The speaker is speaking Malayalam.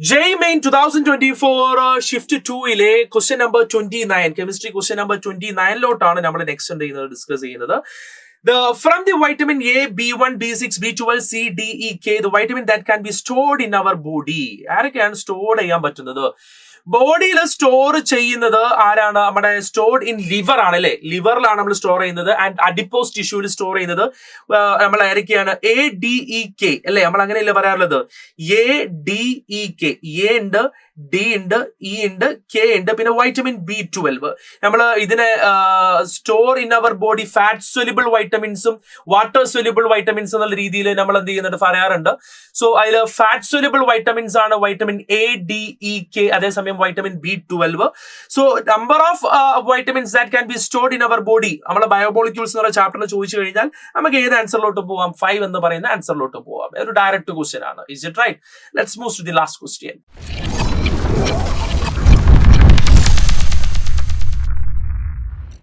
JEE Main 2024 ഷിഫ്റ്റ് 2-ലെ question number 29 chemistry question number 29 നമ്മൾ നെക്സ്റ്റ് ഡിസ്കസ് ചെയ്യുന്നത്. From the vitamin A, B1, B6, B12, C, D, E, K, the vitamin that can be stored in our body. ആരൊക്കെയാണ് സ്റ്റോർ ചെയ്യാൻ പറ്റുന്നത്? ബോഡിയിൽ സ്റ്റോർ ചെയ്യുന്നത് ആരാണ്? നമ്മുടെ സ്റ്റോർഡ് ഇൻ ലിവർ ആണ് അല്ലെ. ലിവറിലാണ് നമ്മൾ സ്റ്റോർ ചെയ്യുന്നത്. ആൻഡ് അഡിപ്പോസ് ടിഷ്യൂവിൽ സ്റ്റോർ ചെയ്യുന്നത് നമ്മൾ ആരൊക്കെയാണ്? ADEK അല്ലെ. നമ്മൾ അങ്ങനെയല്ലേ പറയാറുള്ളത്? ADEK. എ ഉണ്ട്, ഡി ഉണ്ട്, ഇ ഉണ്ട്, കെ ഉണ്ട്, പിന്നെ വൈറ്റമിൻ B12. നമ്മൾ ഇതിനെ store in our body fat soluble വൈറ്റമിൻസും വാട്ടർ സൊല്യൂബിൾ വൈറ്റമിൻസ് എന്നുള്ള രീതിയിൽ നമ്മൾ എന്ത് ചെയ്യുന്നുണ്ട്, പറയാറുണ്ട്. സോ അതിൽ ഫാറ്റ് സൊല്യൂബിൾ വൈറ്റമിൻസ് ആണ് വൈറ്റമിൻ ADEK, അതേസമയം vitamin B12. So number of vitamins that can be stored in our body നമ്മളെ ബയോമോളിക്യൂൾസ് എന്നുള്ള ചാപ്റ്ററിൽ ചോദിച്ചു കഴിഞ്ഞാൽ നമുക്ക് ഏത് ആൻസറിലോട്ട് പോവാം? 5 എന്ന് പറയുന്ന ആൻസറിലോട്ട് പോവാം. ഒരു ഡയറക്റ്റ് ക്വസ്റ്റ്യൻ ആണ്. Is it right? Let's move to the last question.